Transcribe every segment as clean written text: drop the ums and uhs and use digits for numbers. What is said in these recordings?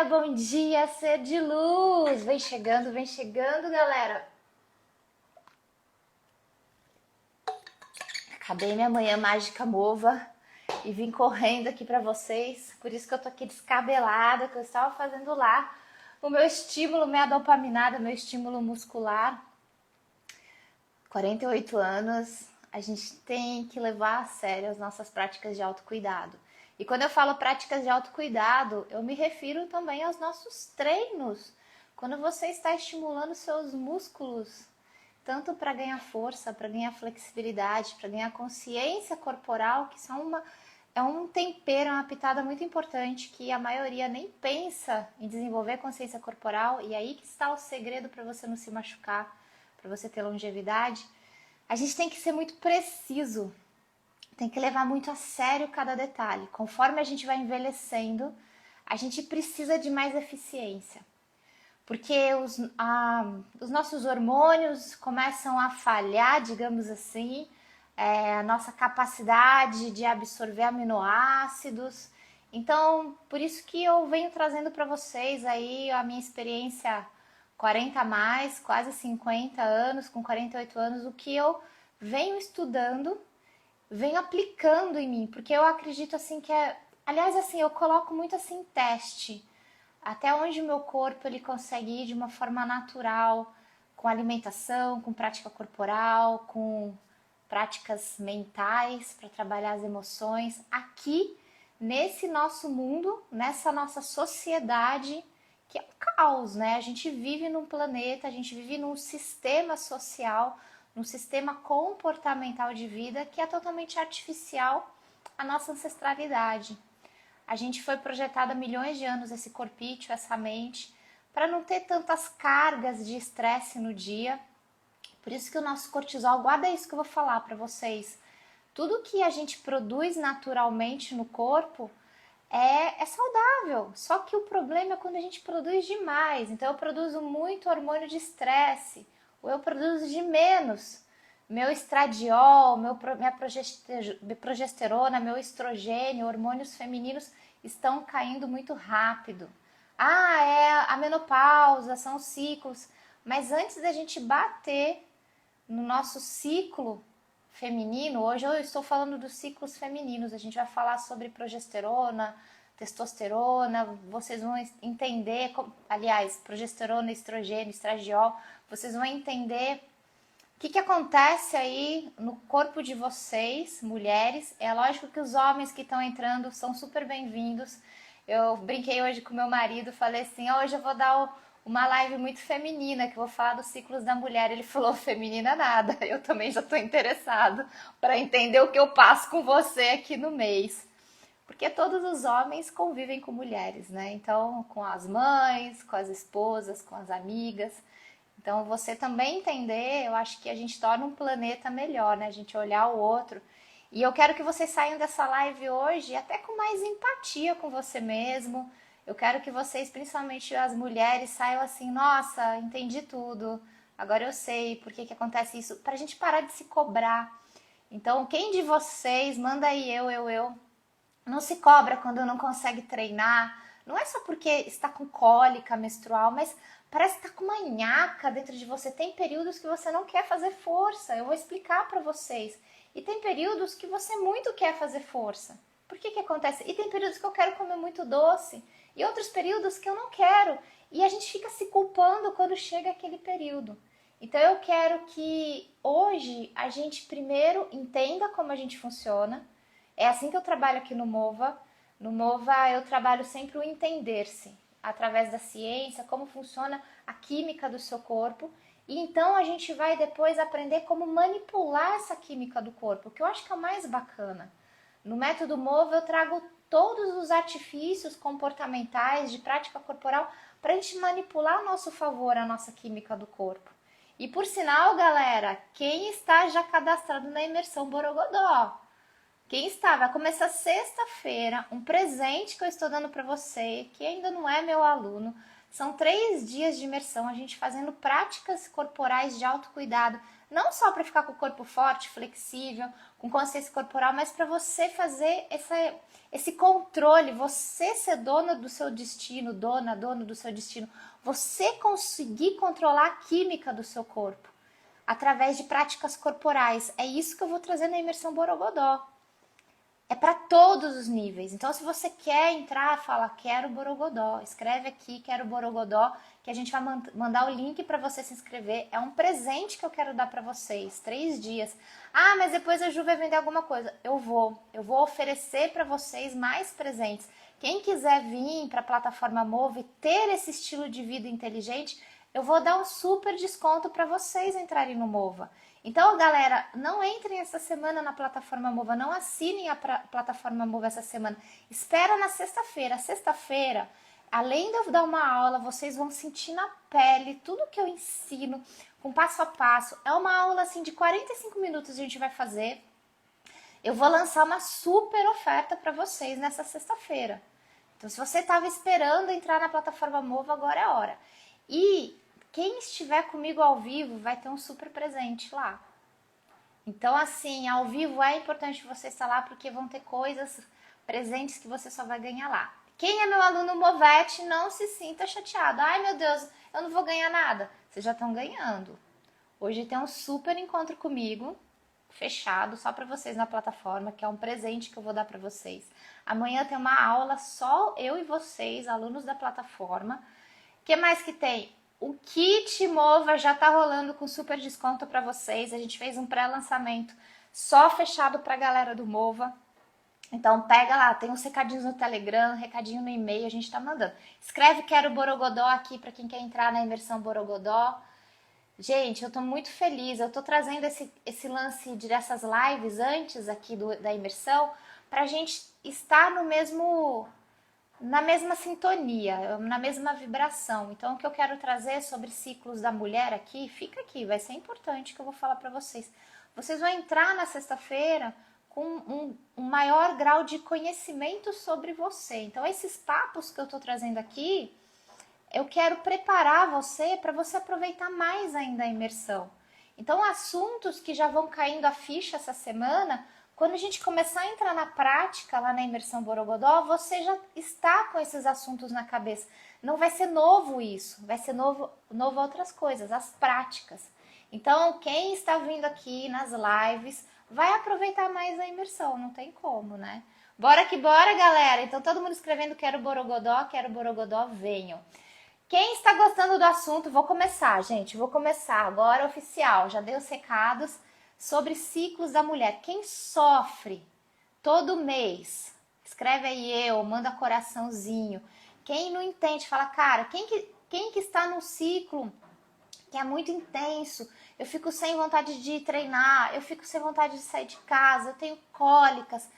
Bom dia, ser de luz! Vem chegando, galera! Acabei minha manhã mágica mova e vim correndo aqui pra vocês, por isso que eu tô aqui descabelada, que eu estava fazendo lá o meu estímulo, minha dopaminada, meu estímulo muscular. 48 anos, a gente tem que levar a sério as nossas práticas de autocuidado. E quando eu falo práticas de autocuidado, eu me refiro também aos nossos treinos. Quando você está estimulando seus músculos, tanto para ganhar força, para ganhar flexibilidade, para ganhar consciência corporal, que é um tempero, uma pitada muito importante que a maioria nem pensa em desenvolver consciência corporal, e aí que está o segredo para você não se machucar, para você ter longevidade. A gente tem que ser muito preciso, tem que levar muito a sério cada detalhe. Conforme a gente vai envelhecendo, a gente precisa de mais eficiência, porque os nossos hormônios começam a falhar, digamos assim, a nossa capacidade de absorver aminoácidos. Então, por isso que eu venho trazendo para vocês aí a minha experiência 40 a mais, quase 50 anos, com 48 anos, o que eu venho estudando, venho aplicando em mim, porque eu acredito assim que aliás, assim, eu coloco muito assim em teste, até onde o meu corpo ele consegue ir de uma forma natural, com alimentação, com prática corporal, com práticas mentais para trabalhar as emoções, aqui nesse nosso mundo, nessa nossa sociedade, que é um caos, né? A gente vive num planeta, a gente vive num sistema social, num sistema comportamental de vida que é totalmente artificial a nossa ancestralidade. A gente foi projetado há milhões de anos, esse corpício, essa mente, para não ter tantas cargas de estresse no dia. Por isso que o nosso cortisol, guarda isso que eu vou falar para vocês. Tudo que a gente produz naturalmente no corpo é saudável, só que o problema é quando a gente produz demais. Então eu produzo muito hormônio de estresse, ou eu produzo de menos. Meu estradiol, minha progesterona, meu estrogênio, hormônios femininos estão caindo muito rápido. Ah, é a menopausa, são os ciclos. Mas antes da gente bater no nosso ciclo feminino, hoje eu estou falando dos ciclos femininos, a gente vai falar sobre progesterona, testosterona, vocês vão entender, aliás, progesterona, estrogênio, estradiol, vocês vão entender o que acontece aí no corpo de vocês, mulheres. É lógico que os homens que estão entrando são super bem-vindos. Eu brinquei hoje com meu marido, falei assim, hoje eu vou dar uma live muito feminina, que eu vou falar dos ciclos da mulher. Ele falou, feminina nada, eu também já estou interessado para entender o que eu passo com você aqui no mês. Porque todos os homens convivem com mulheres, né? Então, com as mães, com as esposas, com as amigas. Então, você também entender, eu acho que a gente torna um planeta melhor, né? A gente olhar o outro. E eu quero que vocês saiam dessa live hoje até com mais empatia com você mesmo. Eu quero que vocês, principalmente as mulheres, saiam assim, nossa, entendi tudo. Agora eu sei por que acontece isso. Pra gente parar de se cobrar. Então, quem de vocês, manda aí eu. Não se cobra quando não consegue treinar. Não é só porque está com cólica menstrual, mas parece que está com uma nhaca dentro de você. Tem períodos que você não quer fazer força. Eu vou explicar para vocês. E tem períodos que você muito quer fazer força. Por que acontece? E tem períodos que eu quero comer muito doce. E outros períodos que eu não quero. E a gente fica se culpando quando chega aquele período. Então eu quero que hoje a gente primeiro entenda como a gente funciona. É assim que eu trabalho aqui no Mova. No Mova eu trabalho sempre o entender-se, através da ciência, como funciona a química do seu corpo. E então a gente vai depois aprender como manipular essa química do corpo, que eu acho que é o mais bacana. No método Mova eu trago todos os artifícios comportamentais de prática corporal para a gente manipular a nosso favor a nossa química do corpo. E por sinal, galera, quem está já cadastrado na imersão Borogodó? Quem está? Vai começar sexta-feira, um presente que eu estou dando para você, que ainda não é meu aluno. São 3 dias de imersão, a gente fazendo práticas corporais de autocuidado, não só para ficar com o corpo forte, flexível, com consciência corporal, mas para você fazer esse controle, você ser dona do seu destino, dono do seu destino, você conseguir controlar a química do seu corpo através de práticas corporais. É isso que eu vou trazer na imersão Borogodó. É para todos os níveis. Então, se você quer entrar, fala, quero Borogodó. Escreve aqui, quero Borogodó, que a gente vai mandar o link para você se inscrever. É um presente que eu quero dar para vocês. 3 dias. Ah, mas depois a Ju vai vender alguma coisa. Eu vou oferecer para vocês mais presentes. Quem quiser vir para a plataforma Move e ter esse estilo de vida inteligente, eu vou dar um super desconto para vocês entrarem no Mova. Então, galera, não entrem essa semana na plataforma Mova, não assinem a plataforma Mova essa semana. Espera na sexta-feira. Sexta-feira, além de eu dar uma aula, vocês vão sentir na pele tudo que eu ensino, com passo a passo. É uma aula assim de 45 minutos a gente vai fazer. Eu vou lançar uma super oferta para vocês nessa sexta-feira. Então, se você estava esperando entrar na plataforma Mova, agora é a hora. E quem estiver comigo ao vivo vai ter um super presente lá. Então, assim, ao vivo é importante você estar lá porque vão ter coisas, presentes que você só vai ganhar lá. Quem é meu aluno Movete, não se sinta chateado. Ai, meu Deus, eu não vou ganhar nada. Vocês já estão ganhando. Hoje tem um super encontro comigo, fechado, só para vocês na plataforma, que é um presente que eu vou dar para vocês. Amanhã tem uma aula só eu e vocês, alunos da plataforma. O que mais que tem? O kit Mova já tá rolando com super desconto para vocês. A gente fez um pré-lançamento só fechado para a galera do Mova. Então pega lá, tem uns recadinhos no Telegram, recadinho no e-mail, a gente tá mandando. Escreve quero Borogodó aqui para quem quer entrar na imersão Borogodó. Gente, eu tô muito feliz. Eu tô trazendo esse lance dessas lives antes aqui da imersão pra gente estar na mesma sintonia, na mesma vibração. Então, o que eu quero trazer sobre ciclos da mulher aqui, fica aqui, vai ser importante que eu vou falar para vocês. Vocês vão entrar na sexta-feira com um maior grau de conhecimento sobre você. Então, esses papos que eu tô trazendo aqui, eu quero preparar você para você aproveitar mais ainda a imersão. Então, assuntos que já vão caindo a ficha essa semana, quando a gente começar a entrar na prática lá na imersão Borogodó, você já está com esses assuntos na cabeça. Não vai ser novo isso, vai ser novo outras coisas, as práticas. Então, quem está vindo aqui nas lives vai aproveitar mais a imersão, não tem como, né? Bora que bora, galera! Então, todo mundo escrevendo quero Borogodó, venham. Quem está gostando do assunto, vou começar, gente, vou começar agora oficial, já dei os recados sobre ciclos da mulher. Quem sofre todo mês, escreve aí eu, manda coraçãozinho. Quem não entende, fala, cara, quem que está num ciclo que é muito intenso, eu fico sem vontade de treinar, eu fico sem vontade de sair de casa, eu tenho cólicas.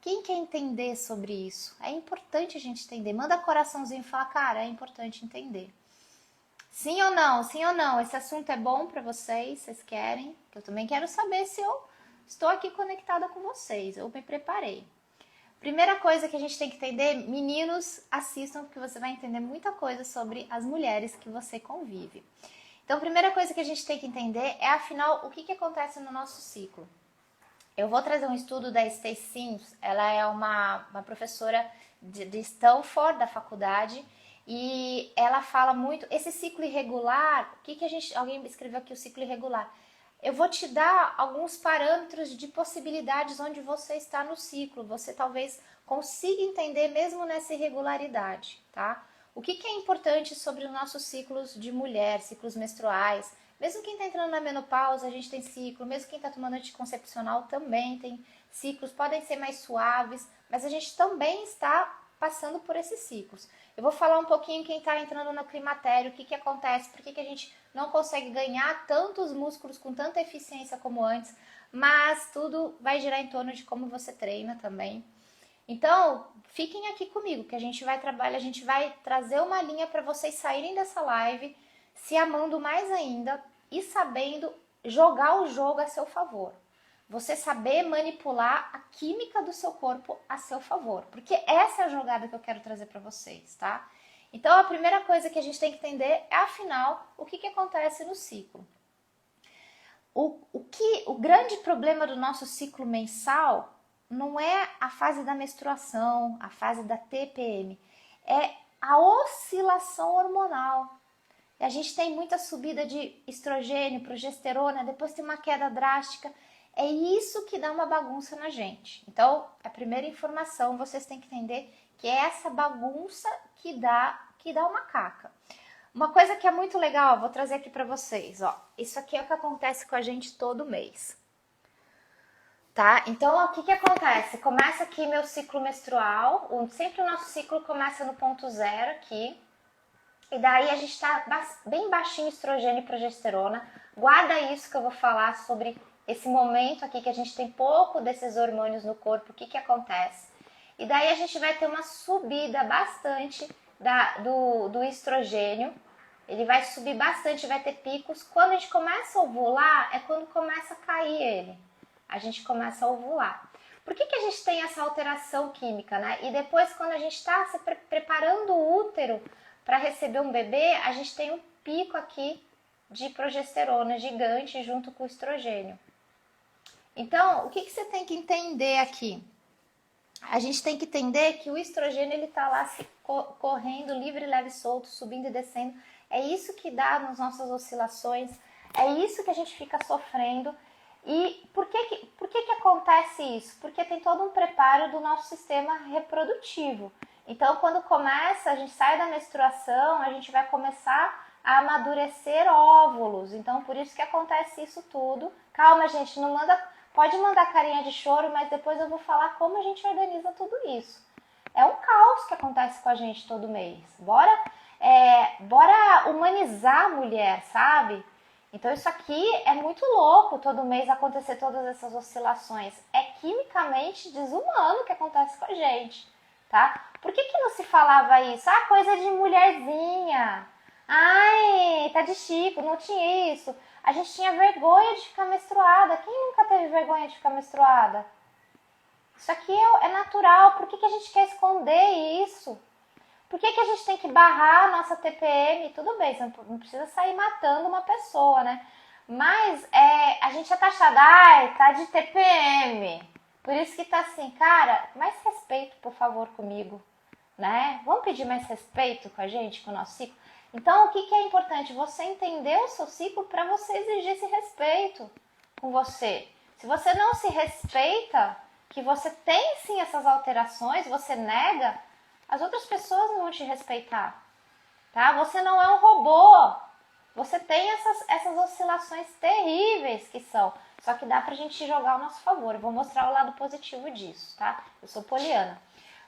Quem quer entender sobre isso? É importante a gente entender. Manda coraçãozinho e fala, cara, é importante entender. Sim ou não? Sim ou não? Esse assunto é bom para vocês? Vocês querem? Eu também quero saber se eu estou aqui conectada com vocês. Eu me preparei. Primeira coisa que a gente tem que entender, meninos, assistam porque você vai entender muita coisa sobre as mulheres que você convive. Então, a primeira coisa que a gente tem que entender é, afinal, o que acontece no nosso ciclo. Eu vou trazer um estudo da Stacy Sims, ela é uma professora de Stanford, da faculdade, e ela fala muito, esse ciclo irregular, alguém escreveu aqui o ciclo irregular, eu vou te dar alguns parâmetros de possibilidades onde você está no ciclo, você talvez consiga entender mesmo nessa irregularidade, tá? O que é importante sobre os nossos ciclos de mulher, ciclos menstruais? Mesmo quem está entrando na menopausa, a gente tem ciclo. Mesmo quem está tomando anticoncepcional também tem ciclos. Podem ser mais suaves, mas a gente também está passando por esses ciclos. Eu vou falar um pouquinho quem está entrando no climatério, o que acontece, por que a gente não consegue ganhar tantos músculos com tanta eficiência como antes, mas tudo vai girar em torno de como você treina também. Então, fiquem aqui comigo, que a gente vai trabalhar, a gente vai trazer uma linha para vocês saírem dessa live se amando mais ainda e sabendo jogar o jogo a seu favor. Você saber manipular a química do seu corpo a seu favor. Porque essa é a jogada que eu quero trazer para vocês, tá? Então, a primeira coisa que a gente tem que entender é, afinal, o que acontece no ciclo. O grande problema do nosso ciclo mensal não é a fase da menstruação, a fase da TPM, é a oscilação hormonal. A gente tem muita subida de estrogênio, progesterona, depois tem uma queda drástica. É isso que dá uma bagunça na gente. Então, a primeira informação, vocês têm que entender que é essa bagunça que dá uma caca. Uma coisa que é muito legal, vou trazer aqui para vocês, ó. Isso aqui é o que acontece com a gente todo mês. Tá? Então, o que acontece? Começa aqui meu ciclo menstrual, sempre o nosso ciclo começa no ponto zero aqui, e daí a gente tá bem baixinho estrogênio e progesterona. Guarda isso que eu vou falar sobre esse momento aqui que a gente tem pouco desses hormônios no corpo, o que acontece? E daí a gente vai ter uma subida bastante do estrogênio, ele vai subir bastante, vai ter picos. Quando a gente começa a ovular, é quando começa a cair ele. A gente começa a ovular. Por que a gente tem essa alteração química, né? E depois, quando a gente está se preparando o útero para receber um bebê, a gente tem um pico aqui de progesterona gigante junto com o estrogênio. Então, o que você tem que entender aqui? A gente tem que entender que o estrogênio ele está lá correndo livre, leve, solto, subindo e descendo. É isso que dá nas nossas oscilações, é isso que a gente fica sofrendo. E por que acontece isso? Porque tem todo um preparo do nosso sistema reprodutivo. Então, quando começa, a gente sai da menstruação, a gente vai começar a amadurecer óvulos. Então, por isso que acontece isso tudo. Calma, gente, não pode mandar carinha de choro, mas depois eu vou falar como a gente organiza tudo isso. É um caos que acontece com a gente todo mês. Bora humanizar a mulher, sabe? Então isso aqui é muito louco, todo mês acontecer todas essas oscilações. É quimicamente desumano o que acontece com a gente, tá? Por que não se falava isso? Ah, coisa de mulherzinha. Ai, tá de chico, não tinha isso. A gente tinha vergonha de ficar menstruada. Quem nunca teve vergonha de ficar menstruada? Isso aqui é natural. Por que a gente quer esconder isso? Por que a gente tem que barrar a nossa TPM? Tudo bem, você não precisa sair matando uma pessoa, né? Mas a gente é taxada, ai, tá de TPM. Por isso que tá assim, cara, mais respeito, por favor, comigo, né? Vamos pedir mais respeito com a gente, com o nosso ciclo? Então, o que é importante? Você entender o seu ciclo para você exigir esse respeito com você. Se você não se respeita, que você tem sim essas alterações, você nega, as outras pessoas não vão te respeitar, tá? Você não é um robô. Você tem essas oscilações terríveis que são. Só que dá pra gente jogar ao nosso favor. Eu vou mostrar o lado positivo disso, tá? Eu sou poliana.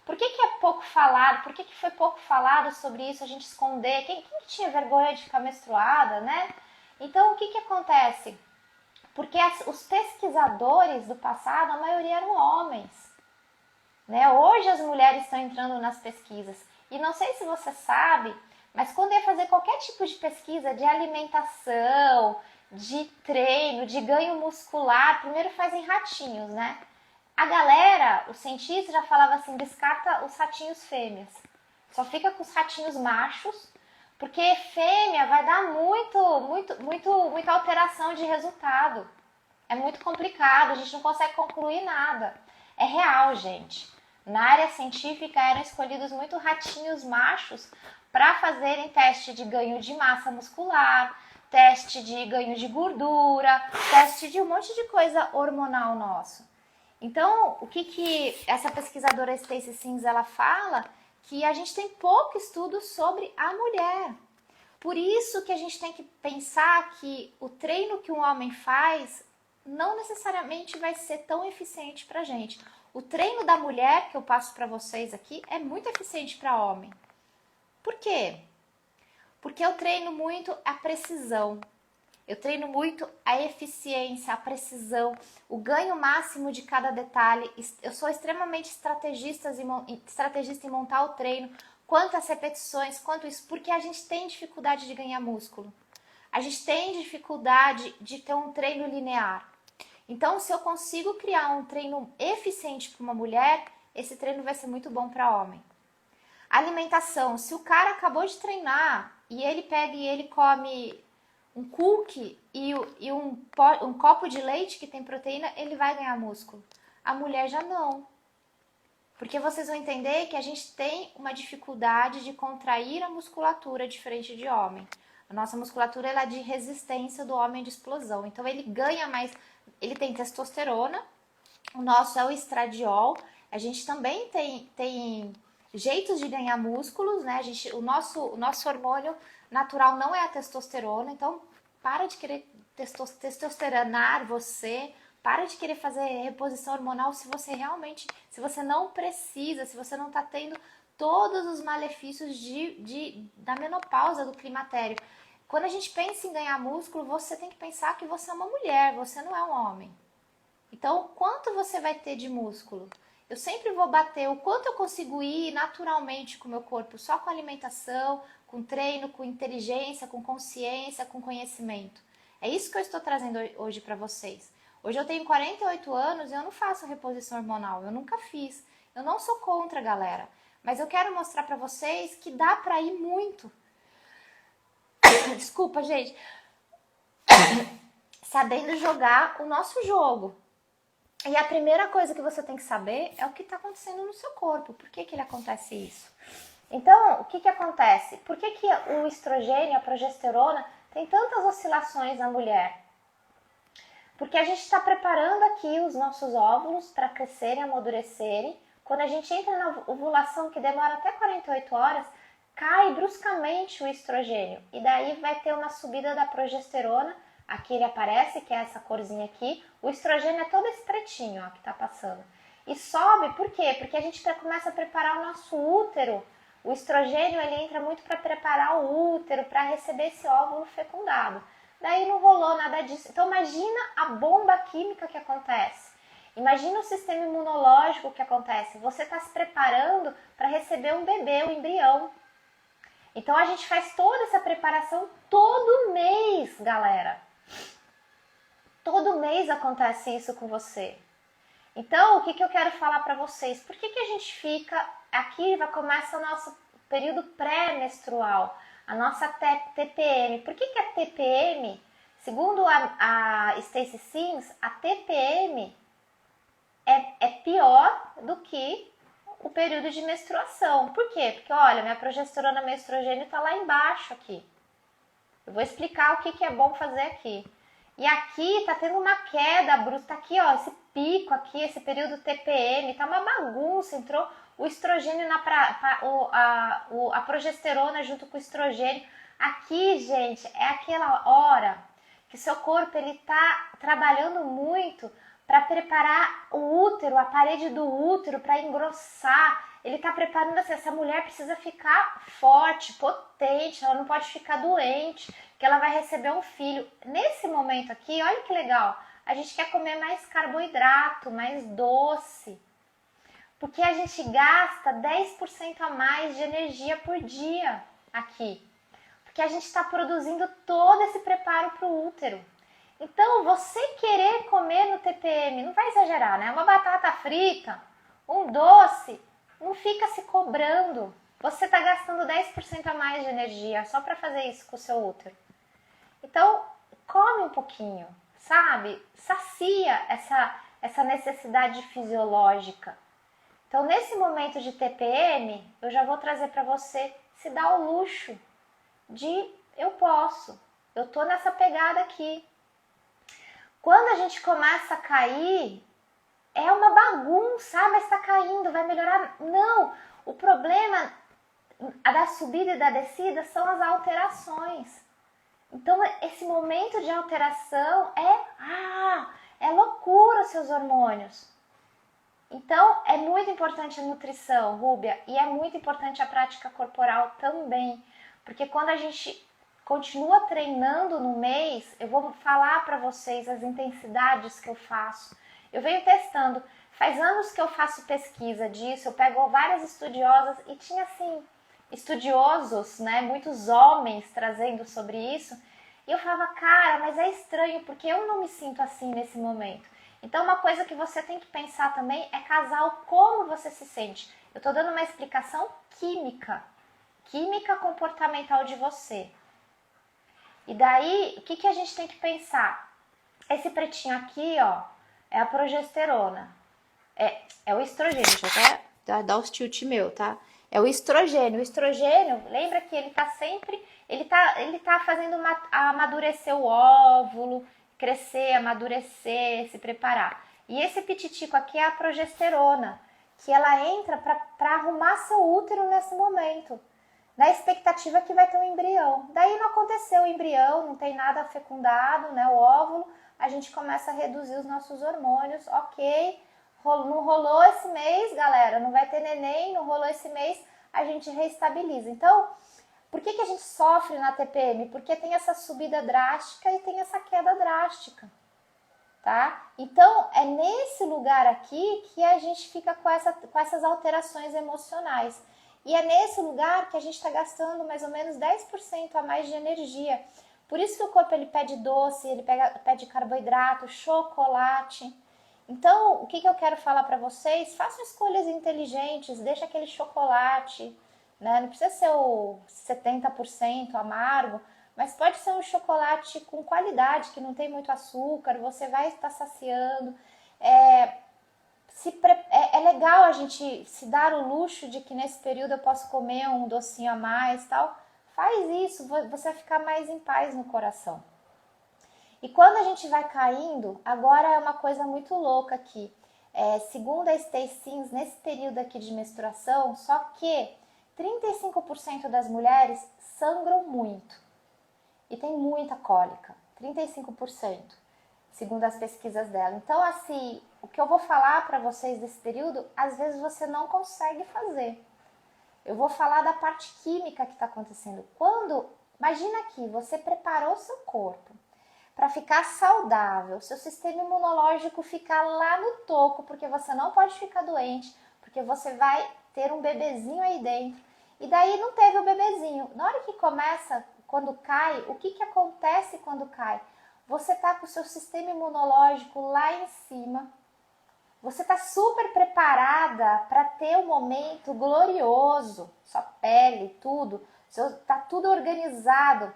Por que é pouco falado? Por que foi pouco falado sobre isso? A gente esconder? Quem tinha vergonha de ficar menstruada, né? Então, o que acontece? Porque os pesquisadores do passado, a maioria eram homens. Né? Hoje as mulheres estão entrando nas pesquisas. E não sei se você sabe, mas quando ia fazer qualquer tipo de pesquisa de alimentação, de treino, de ganho muscular, primeiro fazem ratinhos, né? A galera, os cientistas já falavam assim, descarta os ratinhos fêmeas. Só fica com os ratinhos machos, porque fêmea vai dar muita alteração de resultado. É muito complicado, a gente não consegue concluir nada. É real, gente. Na área científica eram escolhidos muito ratinhos machos para fazerem teste de ganho de massa muscular, teste de ganho de gordura, teste de um monte de coisa hormonal nosso. Então, o que essa pesquisadora Stacy Sims ela fala? Que a gente tem pouco estudo sobre a mulher. Por isso que a gente tem que pensar que o treino que um homem faz não necessariamente vai ser tão eficiente para a gente. O treino da mulher que eu passo para vocês aqui é muito eficiente para homem. Por quê? Porque eu treino muito a precisão. Eu treino muito a eficiência, a precisão, o ganho máximo de cada detalhe. Eu sou extremamente estrategista em montar o treino, quantas repetições, quanto isso, porque a gente tem dificuldade de ganhar músculo. A gente tem dificuldade de ter um treino linear. Então, se eu consigo criar um treino eficiente para uma mulher, esse treino vai ser muito bom para homem. Alimentação, se o cara acabou de treinar e ele pega e ele come um cookie e um copo de leite que tem proteína, ele vai ganhar músculo. A mulher já não. Porque vocês vão entender que a gente tem uma dificuldade de contrair a musculatura diferente de homem. A nossa musculatura ela é de resistência do homem de explosão. Então ele ganha mais, ele tem testosterona, o nosso é o estradiol. A gente também tem jeitos de ganhar músculos, né? O nosso hormônio natural não é a testosterona, então para de querer testosteronar você, para de querer fazer reposição hormonal se você não precisa, se você não está tendo todos os malefícios da menopausa, do climatério. Quando a gente pensa em ganhar músculo, você tem que pensar que você é uma mulher, você não é um homem. Então, quanto você vai ter de músculo? Eu sempre vou bater o quanto eu consigo ir naturalmente com o meu corpo, só com alimentação, com treino, com inteligência, com consciência, com conhecimento. É isso que eu estou trazendo hoje para vocês. Hoje eu tenho 48 anos e eu não faço reposição hormonal, eu nunca fiz. Eu não sou contra, galera, mas eu quero mostrar para vocês que dá para ir muito. Desculpa, gente. Sabendo jogar o nosso jogo. E a primeira coisa que você tem que saber é o que está acontecendo no seu corpo. Por que ele acontece isso? Então, o que acontece? Por que o estrogênio, a progesterona, tem tantas oscilações na mulher? Porque a gente está preparando aqui os nossos óvulos para crescerem, amadurecerem. Quando a gente entra na ovulação, que demora até 48 horas, cai bruscamente o estrogênio. E daí vai ter uma subida da progesterona. Aqui ele aparece, que é essa corzinha aqui. O estrogênio é todo esse pretinho, ó, que tá passando. E sobe, por quê? Porque a gente começa a preparar o nosso útero. O estrogênio, ele entra muito para preparar o útero, para receber esse óvulo fecundado. Daí não rolou nada disso. Então imagina a bomba química que acontece. Imagina o sistema imunológico que acontece. Você está se preparando para receber um bebê, um embrião. Então a gente faz toda essa preparação todo mês, galera. Todo mês acontece isso com você. Então, o que eu quero falar para vocês? Por que a gente fica... Aqui começa o nosso período pré-menstrual, a nossa TPM. Por que a TPM, segundo a Stacy Sims, a TPM é pior do que o período de menstruação. Por quê? Porque, olha, minha progesterona, meu estrogênio está lá embaixo aqui. Eu vou explicar o que é bom fazer aqui. E aqui tá tendo uma queda brusca, tá aqui, ó, esse pico aqui, esse período TPM, tá uma bagunça, entrou o estrogênio, a progesterona junto com o estrogênio. Aqui, gente, é aquela hora que seu corpo, ele tá trabalhando muito para preparar o útero, a parede do útero, para engrossar. Ele tá preparando assim, essa mulher precisa ficar forte, potente, ela não pode ficar doente, que ela vai receber um filho. Nesse momento aqui, olha que legal, a gente quer comer mais carboidrato, mais doce, porque a gente gasta 10% a mais de energia por dia aqui, porque a gente está produzindo todo esse preparo para o útero. Então, você querer comer no TPM, não vai exagerar, né? Uma batata frita, um doce, não fica se cobrando. Você está gastando 10% a mais de energia só para fazer isso com o seu útero. Então, come um pouquinho, sabe? Sacia essa necessidade fisiológica. Então, nesse momento de TPM, eu já vou trazer para você se dar o luxo de eu posso, eu tô nessa pegada aqui. Quando a gente começa a cair, é uma bagunça, mas está caindo, vai melhorar? Não, o problema da subida e da descida são as alterações. Então, esse momento de alteração é loucura os seus hormônios. Então, é muito importante a nutrição, Rúbia, e é muito importante a prática corporal também, porque quando a gente continua treinando no mês, eu vou falar para vocês as intensidades que eu faço. Eu venho testando, faz anos que eu faço pesquisa disso, eu pego várias estudiosas e tinha assim, estudiosos, né, muitos homens trazendo sobre isso, e eu falava, cara, mas é estranho, porque eu não me sinto assim nesse momento. Então, uma coisa que você tem que pensar também é casal, como você se sente. Eu tô dando uma explicação química comportamental de você. E daí, o que a gente tem que pensar? Esse pretinho aqui, ó, é a progesterona. É o estrogênio, deixa eu até dar os tilt meu, tá? É o estrogênio. O estrogênio, lembra que ele tá sempre, ele tá fazendo amadurecer o óvulo, crescer, amadurecer, se preparar. E esse pititico aqui é a progesterona, que ela entra para arrumar seu útero nesse momento, na expectativa que vai ter um embrião. Daí não aconteceu o embrião, não tem nada fecundado, né, o óvulo, a gente começa a reduzir os nossos hormônios, ok, não rolou esse mês, galera, não vai ter neném, não rolou esse mês, a gente reestabiliza. Então, por que a gente sofre na TPM? Porque tem essa subida drástica e tem essa queda drástica, tá? Então, é nesse lugar aqui que a gente fica com essas alterações emocionais. E é nesse lugar que a gente está gastando mais ou menos 10% a mais de energia. Por isso que o corpo ele pede doce, ele pede carboidrato, chocolate. Então, o que eu quero falar para vocês? Façam escolhas inteligentes, deixa aquele chocolate, né? Não precisa ser o 70% amargo, mas pode ser um chocolate com qualidade, que não tem muito açúcar, você vai estar saciando. É legal a gente se dar o luxo de que nesse período eu posso comer um docinho a mais, tal. Faz isso, você vai ficar mais em paz no coração. E quando a gente vai caindo, agora é uma coisa muito louca aqui. Segundo a Stay Sims, nesse período aqui de menstruação, só que 35% das mulheres sangram muito e tem muita cólica, 35%, segundo as pesquisas dela. Então, assim, o que eu vou falar para vocês desse período, às vezes você não consegue fazer. Eu vou falar da parte química que está acontecendo. Imagina que você preparou seu corpo para ficar saudável, seu sistema imunológico ficar lá no toco, porque você não pode ficar doente, porque você vai ter um bebezinho aí dentro. E daí não teve o bebezinho. Na hora que começa, quando cai, o que acontece quando cai? Você tá com o seu sistema imunológico lá em cima. Você tá super preparada para ter um momento glorioso, sua pele, tudo, tá tudo organizado.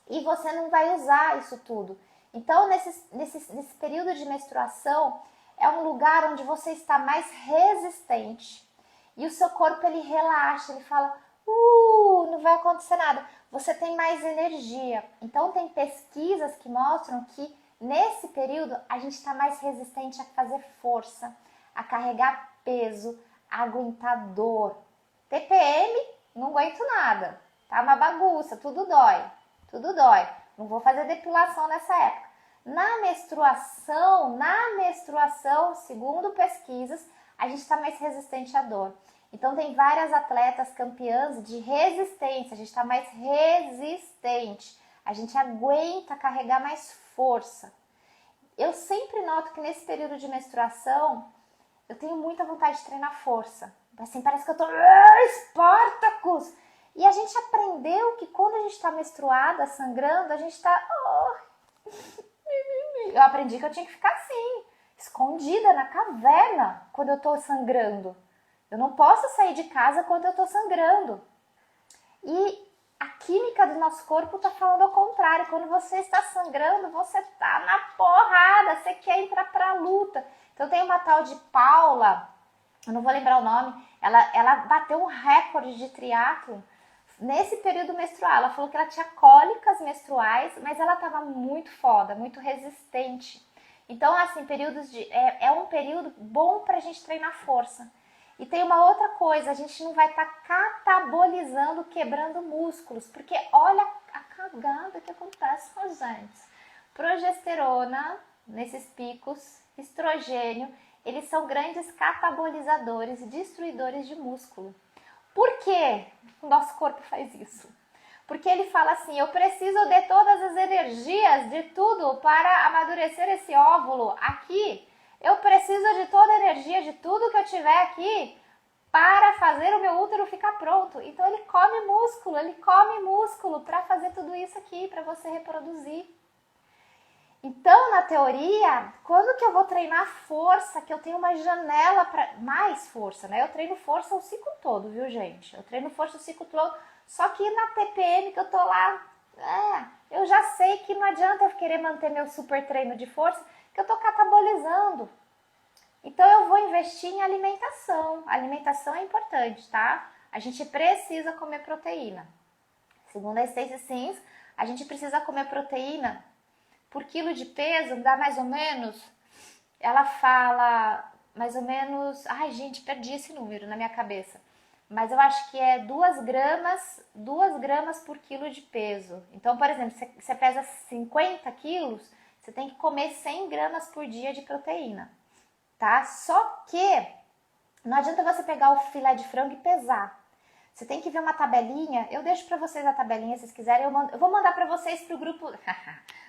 E você não vai usar isso tudo. Então, nesse período de menstruação, é um lugar onde você está mais resistente. E o seu corpo, ele relaxa, ele fala, não vai acontecer nada. Você tem mais energia. Então, tem pesquisas que mostram que nesse período, a gente está mais resistente a fazer força, a carregar peso, a aguentar dor. TPM, não aguento nada. Tá uma bagunça, tudo dói. Tudo dói. Não vou fazer depilação nessa época. Na menstruação, segundo pesquisas, a gente está mais resistente à dor. Então, tem várias atletas campeãs de resistência. A gente está mais resistente. A gente aguenta carregar mais força. Eu sempre noto que nesse período de menstruação, eu tenho muita vontade de treinar força. Assim, parece que eu tô... Spartacus! E a gente aprendeu que quando a gente está menstruada, sangrando, a gente está... Eu aprendi que eu tinha que ficar assim, escondida na caverna quando eu estou sangrando. Eu não posso sair de casa quando eu estou sangrando. E a química do nosso corpo está falando ao contrário. Quando você está sangrando, você está na porrada, você quer entrar para a luta. Então tem uma tal de Paula, eu não vou lembrar o nome, ela bateu um recorde de triatlo nesse período menstrual. Ela falou que ela tinha cólicas menstruais, mas ela estava muito foda, muito resistente. Então, assim, é um período bom pra gente treinar força. E tem uma outra coisa, a gente não vai estar catabolizando, quebrando músculos, porque olha a cagada que acontece com a gente. Progesterona, nesses picos, estrogênio, eles são grandes catabolizadores e destruidores de músculo. Por que o nosso corpo faz isso? Porque ele fala assim, eu preciso de todas as energias, de tudo, para amadurecer esse óvulo aqui. Eu preciso de toda a energia, de tudo que eu tiver aqui, para fazer o meu útero ficar pronto. Então ele come músculo para fazer tudo isso aqui, para você reproduzir. Então, na teoria, quando que eu vou treinar força, que eu tenho uma janela para mais força, né? Eu treino força o ciclo todo, viu, gente? Eu treino força o ciclo todo, só que na TPM que eu tô lá, eu já sei que não adianta eu querer manter meu super treino de força, que eu tô catabolizando. Então, eu vou investir em alimentação. A alimentação é importante, tá? A gente precisa comer proteína. Segundo a Stacy Sims, a gente precisa comer proteína por quilo de peso, dá mais ou menos, ela fala mais ou menos, ai gente, perdi esse número na minha cabeça, mas eu acho que é 2 gramas por quilo de peso. Então, por exemplo, você pesa 50 quilos, você tem que comer 100 gramas por dia de proteína, tá? Só que não adianta você pegar o filé de frango e pesar. Você tem que ver uma tabelinha. Eu deixo para vocês a tabelinha, se vocês quiserem. Eu vou mandar para vocês pro grupo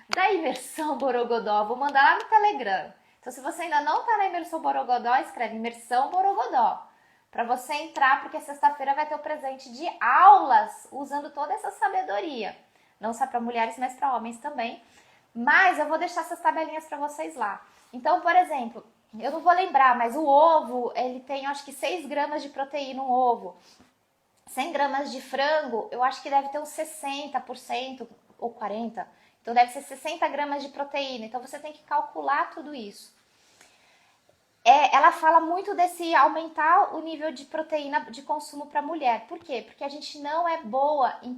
da Imersão Borogodó. Vou mandar lá no Telegram. Então, se você ainda não tá na Imersão Borogodó, escreve Imersão Borogodó. Para você entrar, porque sexta-feira vai ter o presente de aulas usando toda essa sabedoria. Não só para mulheres, mas para homens também. Mas eu vou deixar essas tabelinhas para vocês lá. Então, por exemplo, eu não vou lembrar, mas o ovo, ele tem acho que 6 gramas de proteína, um ovo. 100 gramas de frango, eu acho que deve ter uns 60% ou 40%. Então, deve ser 60 gramas de proteína. Então, você tem que calcular tudo isso. Ela fala muito desse aumentar o nível de proteína de consumo para a mulher. Por quê? Porque a gente não é boa em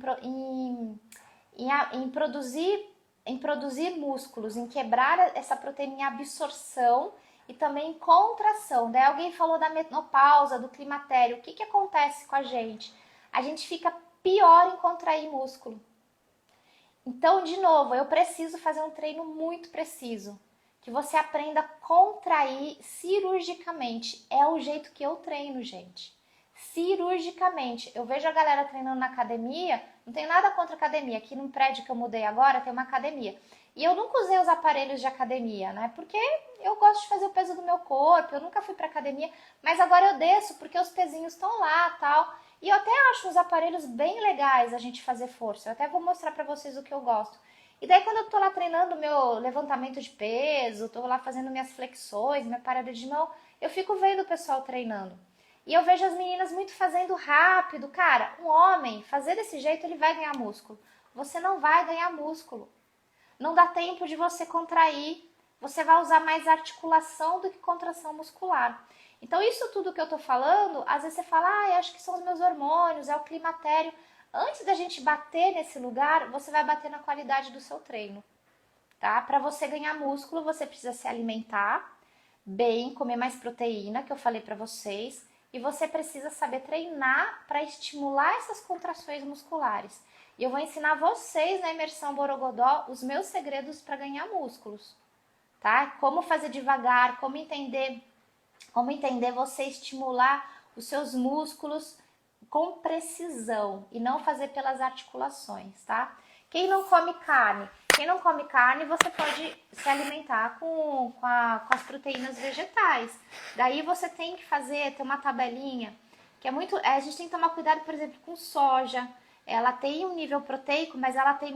produzir músculos, em quebrar essa proteína em absorção e também em contração. Daí alguém falou da menopausa, do climatério. O que acontece com a gente? A gente fica pior em contrair músculo. Então, de novo, eu preciso fazer um treino muito preciso. Que você aprenda a contrair cirurgicamente. É o jeito que eu treino, gente. Cirurgicamente. Eu vejo a galera treinando na academia, não tenho nada contra academia. Aqui no prédio que eu mudei agora tem uma academia. E eu nunca usei os aparelhos de academia, né? Porque eu gosto de fazer o peso do meu corpo, eu nunca fui pra academia, mas agora eu desço porque os pezinhos estão lá, tal. E eu até acho os aparelhos bem legais a gente fazer força. Eu até vou mostrar pra vocês o que eu gosto. E daí quando eu tô lá treinando meu levantamento de peso, tô lá fazendo minhas flexões, minha parada de mão, eu fico vendo o pessoal treinando. E eu vejo as meninas muito fazendo rápido. Cara, um homem, fazer desse jeito, ele vai ganhar músculo. Você não vai ganhar músculo. Não dá tempo de você contrair. Você vai usar mais articulação do que contração muscular. Então, isso tudo que eu tô falando, às vezes você fala, acho que são os meus hormônios, é o climatério. Antes da gente bater nesse lugar, você vai bater na qualidade do seu treino, tá? Para você ganhar músculo, você precisa se alimentar bem, comer mais proteína, que eu falei para vocês, e você precisa saber treinar para estimular essas contrações musculares. E eu vou ensinar vocês na Imersão Borogodó os meus segredos para ganhar músculos, tá? Como fazer devagar, como entender você estimular os seus músculos com precisão e não fazer pelas articulações, tá? Quem não come carne, você pode se alimentar com as proteínas vegetais. Daí você tem que ter uma tabelinha, que é muito... a gente tem que tomar cuidado, por exemplo, com soja. Ela tem um nível proteico, mas ela tem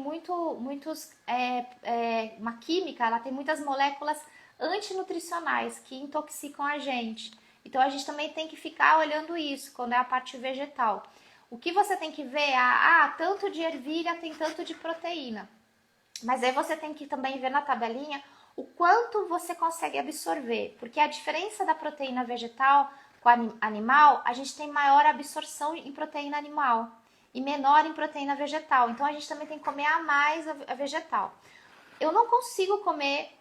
uma química, ela tem muitas moléculas antinutricionais que intoxicam a gente. Então, a gente também tem que ficar olhando isso, quando é a parte vegetal. O que você tem que ver é, tanto de ervilha tem tanto de proteína. Mas aí você tem que também ver na tabelinha o quanto você consegue absorver. Porque a diferença da proteína vegetal com a animal, a gente tem maior absorção em proteína animal e menor em proteína vegetal. Então, a gente também tem que comer a mais a vegetal. Eu não consigo comer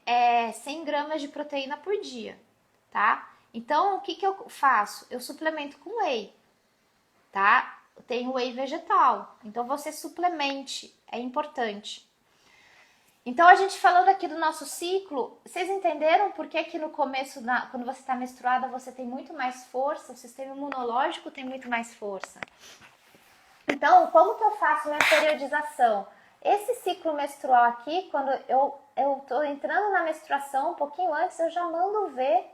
100 gramas de proteína por dia, tá? Então, o que eu faço? Eu suplemento com whey, tá? Tem whey vegetal, então você suplemente, é importante. Então, a gente falando aqui do nosso ciclo, vocês entenderam por que no começo, quando você está menstruada, você tem muito mais força, o sistema imunológico tem muito mais força. Então, como que eu faço minha periodização? Esse ciclo menstrual aqui, quando eu tô entrando na menstruação, um pouquinho antes, eu já mando ver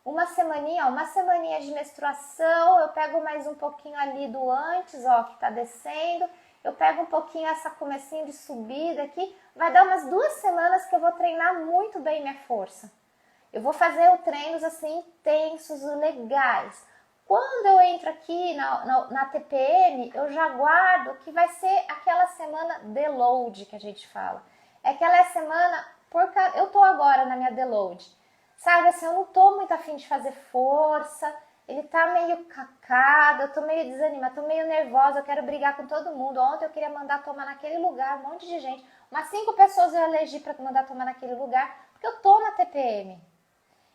uma semaninha de menstruação, eu pego mais um pouquinho ali do antes, que tá descendo, eu pego um pouquinho essa comecinho de subida aqui, vai dar umas 2 semanas que eu vou treinar muito bem minha força. Eu vou fazer treinos assim intensos, legais. Quando eu entro aqui na TPM, eu já guardo que vai ser aquela semana deload que a gente fala. É aquela semana, eu tô agora na minha deload. Sabe assim, eu não tô muito afim de fazer força, ele tá meio cacado, eu tô meio desanimada, tô meio nervosa, eu quero brigar com todo mundo. Ontem eu queria mandar tomar naquele lugar, um monte de gente. Umas 5 pessoas eu elegi para mandar tomar naquele lugar, porque eu tô na TPM.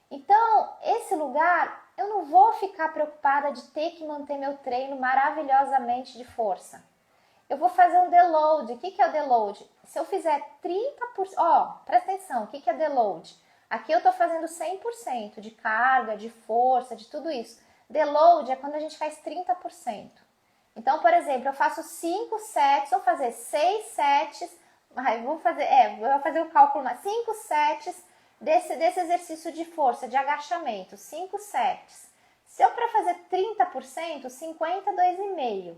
Então, esse lugar, eu não vou ficar preocupada de ter que manter meu treino maravilhosamente de força. Eu vou fazer um deload. O que é o deload? Se eu fizer 30%, presta atenção, o que é deload? Aqui eu tô fazendo 100% de carga, de força, de tudo isso. Deload é quando a gente faz 30%. Então, por exemplo, eu faço 5 sets, vou fazer 6 sets, vou fazer o cálculo, 5 sets desse exercício de força, de agachamento, 5 sets. Se eu para fazer 30%, 52,5.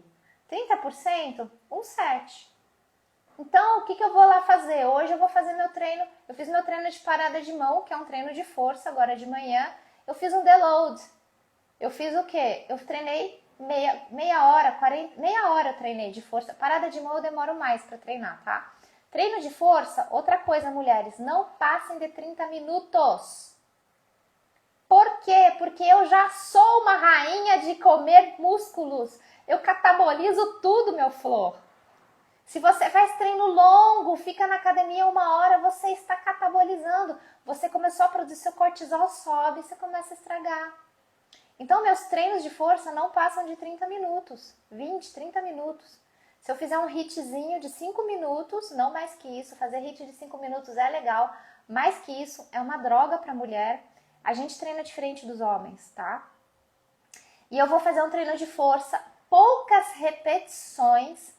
30%, um set. Então, o que eu vou lá fazer? Hoje eu vou fazer meu treino, eu fiz meu treino de parada de mão, que é um treino de força, agora de manhã. Eu fiz um deload. Eu fiz o quê? Eu treinei meia hora eu treinei de força. Parada de mão eu demoro mais para treinar, tá? Treino de força, outra coisa, mulheres, não passem de 30 minutos. Por quê? Porque eu já sou uma rainha de comer músculos. Eu catabolizo tudo, meu flor. Se você faz treino longo, fica na academia 1 hora, você está catabolizando. Você começou a produzir seu cortisol, sobe e você começa a estragar. Então, meus treinos de força não passam de 30 minutos, 20, 30 minutos. Se eu fizer um hitzinho de 5 minutos, não mais que isso, fazer hit de 5 minutos é legal, mais que isso é uma droga para mulher. A gente treina diferente dos homens, tá? E eu vou fazer um treino de força, poucas repetições,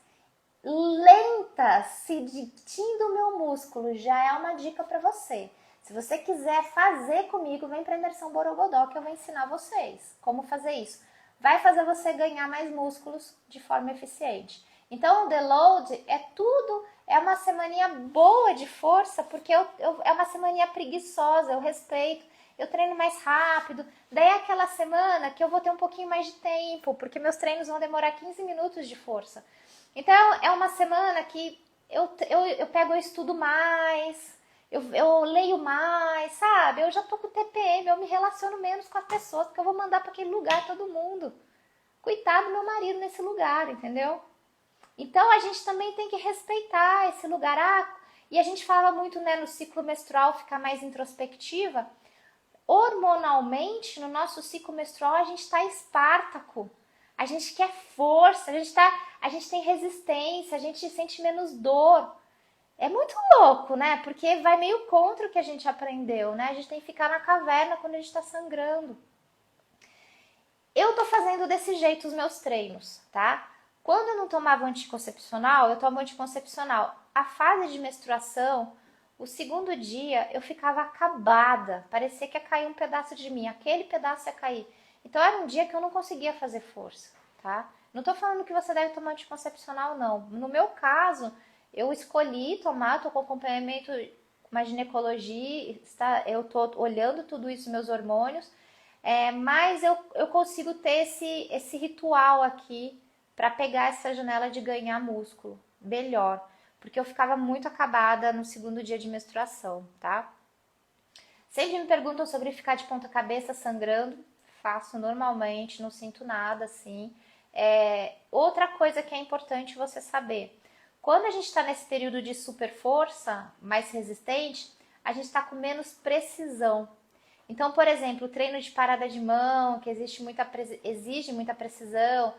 lentas, sentindo o meu músculo, já é uma dica para você. Se você quiser fazer comigo, vem para a imersão Borogodó que eu vou ensinar vocês como fazer isso. Vai fazer você ganhar mais músculos de forma eficiente. Então, o deload é tudo, é uma semaninha boa de força, porque é uma semaninha preguiçosa, eu respeito, eu treino mais rápido. Daí é aquela semana que eu vou ter um pouquinho mais de tempo, porque meus treinos vão demorar 15 minutos de força. Então, é uma semana que eu pego e estudo mais, eu leio mais, sabe? Eu já tô com TPM, eu me relaciono menos com as pessoas, porque eu vou mandar para aquele lugar todo mundo. Coitado do meu marido nesse lugar, entendeu? Então, a gente também tem que respeitar esse lugar. E a gente fala muito, né, no ciclo menstrual, ficar mais introspectiva. Hormonalmente, no nosso ciclo menstrual, a gente está espartaco. A gente quer força, a gente tem resistência, a gente sente menos dor. É muito louco, né? Porque vai meio contra o que a gente aprendeu, né? A gente tem que ficar na caverna quando a gente está sangrando. Eu tô fazendo desse jeito os meus treinos, tá? Quando eu não tomava anticoncepcional, eu tomo anticoncepcional. A fase de menstruação, o segundo dia, eu ficava acabada. Parecia que ia cair um pedaço de mim. Aquele pedaço ia cair. Então, era um dia que eu não conseguia fazer força, tá? Não tô falando que você deve tomar anticoncepcional, não. No meu caso, eu escolhi tomar, tô com acompanhamento, uma ginecologista, eu tô olhando tudo isso, meus hormônios, mas eu consigo ter esse ritual aqui para pegar essa janela de ganhar músculo melhor, porque eu ficava muito acabada no segundo dia de menstruação, tá? Sempre me perguntam sobre ficar de ponta cabeça sangrando, faço normalmente, não sinto nada assim. Outra coisa que é importante você saber, quando a gente está nesse período de super força, mais resistente, a gente está com menos precisão. Então, por exemplo, o treino de parada de mão, que exige muita precisão.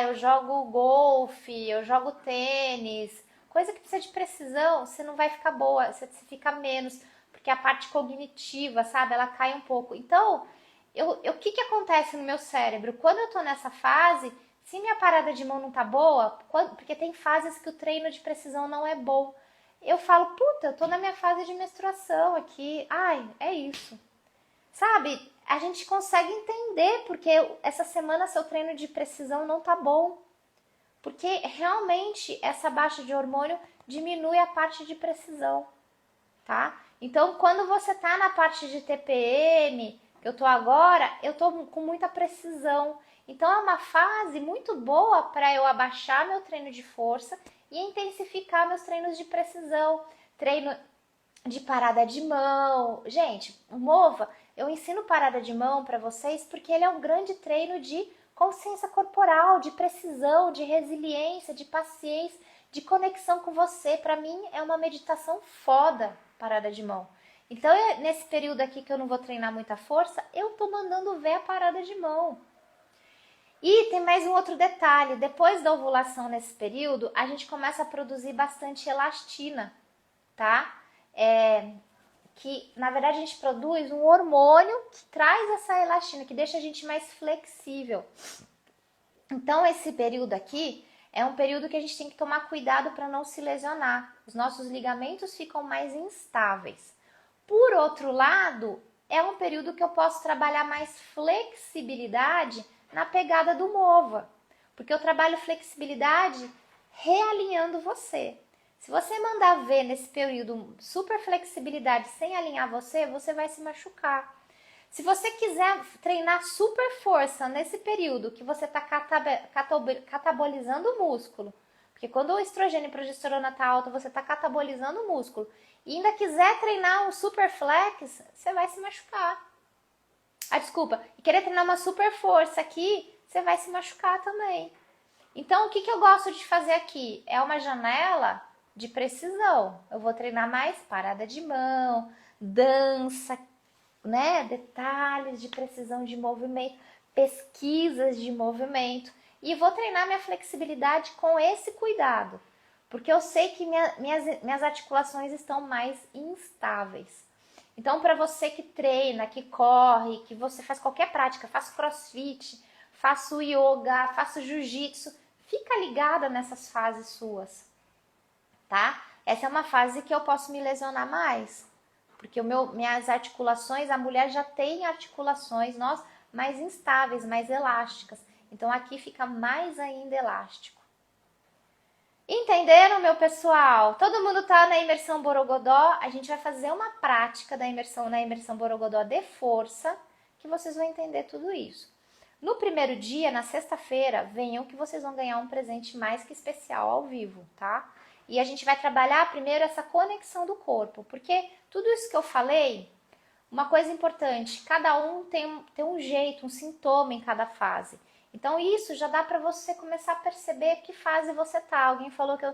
Eu jogo golfe, eu jogo tênis. Coisa que precisa de precisão, você não vai ficar boa, você fica menos, porque a parte cognitiva, sabe, ela cai um pouco. Então, o que acontece no meu cérebro? Quando eu tô nessa fase, se minha parada de mão não tá boa, porque tem fases que o treino de precisão não é bom, eu falo, puta, eu tô na minha fase de menstruação aqui, é isso. Sabe, a gente consegue entender porque essa semana seu treino de precisão não tá bom. porque realmente essa baixa de hormônio diminui a parte de precisão, tá? Então, quando você tá na parte de TPM, que eu tô agora, eu tô com muita precisão. Então, é uma fase muito boa para eu abaixar meu treino de força e intensificar meus treinos de precisão, treino de parada de mão. Gente, o MOVA, eu ensino parada de mão para vocês porque ele é um grande treino de consciência corporal, de precisão, de resiliência, de paciência, de conexão com você. Para mim é uma meditação foda, parada de mão. Então, nesse período aqui que eu não vou treinar muita força, eu tô mandando ver a parada de mão. E tem mais um outro detalhe, depois da ovulação nesse período, a gente começa a produzir bastante elastina, tá? Que na verdade a gente produz um hormônio que traz essa elastina, que deixa a gente mais flexível. Então esse período aqui é um período que a gente tem que tomar cuidado para não se lesionar. Os nossos ligamentos ficam mais instáveis. Por outro lado, é um período que eu posso trabalhar mais flexibilidade na pegada do MOVA, porque eu trabalho flexibilidade realinhando você. Se você mandar ver nesse período super flexibilidade sem alinhar você, você vai se machucar. Se você quiser treinar super força nesse período que você está catabolizando o músculo, porque quando o estrogênio e a progesterona está alta, você está catabolizando o músculo, e ainda quiser treinar um super flex, você vai se machucar. Desculpa, e querer treinar uma super força aqui, você vai se machucar também. Então, o que eu gosto de fazer aqui? É uma janela de precisão. Eu vou treinar mais parada de mão, dança, né? Detalhes de precisão de movimento, pesquisas de movimento. E vou treinar minha flexibilidade com esse cuidado. Porque eu sei que minhas articulações estão mais instáveis. Então, para você que treina, que corre, que você faz qualquer prática, faço crossfit, faço yoga, faço jiu-jitsu, fica ligada nessas fases suas, tá? Essa é uma fase que eu posso me lesionar mais, porque minhas articulações, a mulher já tem articulações, mais instáveis, mais elásticas. Então, aqui fica mais ainda elástico. Entenderam, meu pessoal? Todo mundo tá na imersão Borogodó. A gente vai fazer uma prática na imersão Borogodó de força, que vocês vão entender tudo isso. No primeiro dia, na sexta-feira, venham que vocês vão ganhar um presente mais que especial ao vivo, tá? E a gente vai trabalhar primeiro essa conexão do corpo, porque tudo isso que eu falei, uma coisa importante, cada um tem um jeito, um sintoma em cada fase. Então isso já dá para você começar a perceber que fase você tá. Alguém falou que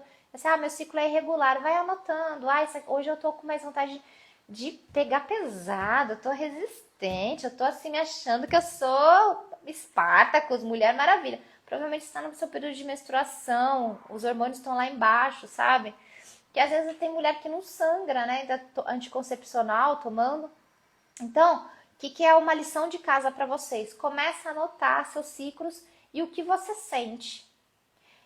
meu ciclo é irregular, vai anotando. Hoje eu tô com mais vontade de pegar pesado, eu tô resistente, eu tô assim me achando que eu sou Espartacus, Mulher Maravilha. Provavelmente está no seu período de menstruação, os hormônios estão lá embaixo, sabe? Que às vezes tem mulher que não sangra, né? Ainda anticoncepcional tomando. Então, o que é uma lição de casa para vocês? Começa a anotar seus ciclos e o que você sente.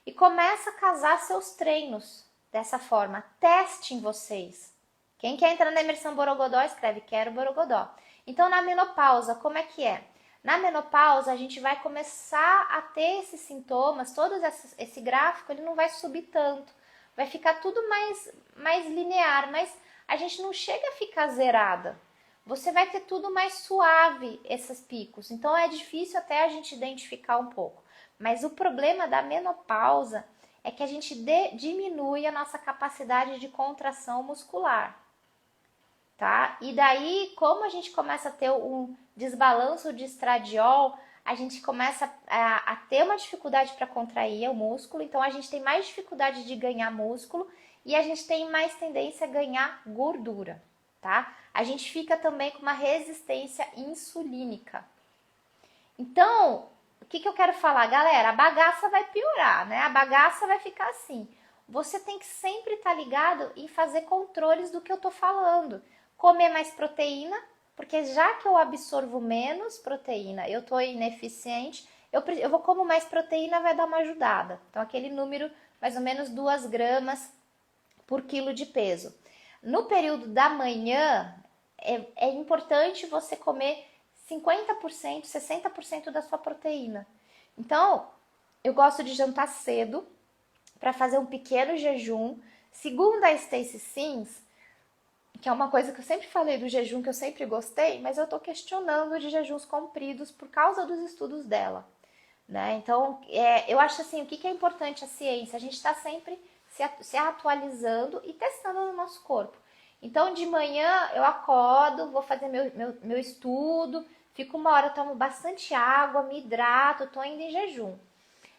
E começa a casar seus treinos dessa forma. Testem vocês. Quem quer entrar na imersão Borogodó, escreve quero Borogodó. Então, na menopausa, como é que é? Na menopausa, a gente vai começar a ter esses sintomas, esse gráfico, ele não vai subir tanto. Vai ficar tudo mais linear, mas a gente não chega a ficar zerada. Você vai ter tudo mais suave, esses picos. Então, é difícil até a gente identificar um pouco. Mas o problema da menopausa é que a gente diminui a nossa capacidade de contração muscular, tá? E daí, como a gente começa a ter um desbalanço de estradiol, a gente começa a ter uma dificuldade para contrair o músculo. Então, a gente tem mais dificuldade de ganhar músculo e a gente tem mais tendência a ganhar gordura, tá? A gente fica também com uma resistência insulínica. Então, o que eu quero falar? Galera, a bagaça vai piorar, né? A bagaça vai ficar assim. Você tem que sempre estar ligado em fazer controles do que eu tô falando. Comer mais proteína, porque já que eu absorvo menos proteína, eu tô ineficiente, eu vou como mais proteína, vai dar uma ajudada. Então, aquele número, mais ou menos 2 gramas por quilo de peso. No período da manhã, é importante você comer 50%, 60% da sua proteína. Então, eu gosto de jantar cedo, para fazer um pequeno jejum. Segundo a Stacy Sims, que é uma coisa que eu sempre falei do jejum, que eu sempre gostei, mas eu tô questionando de jejuns compridos por causa dos estudos dela, né? Então, eu acho assim, o que é importante a ciência? A gente está sempre se atualizando e testando no nosso corpo. Então, de manhã eu acordo, vou fazer meu estudo, fico uma hora, tomo bastante água, me hidrato, tô indo em jejum.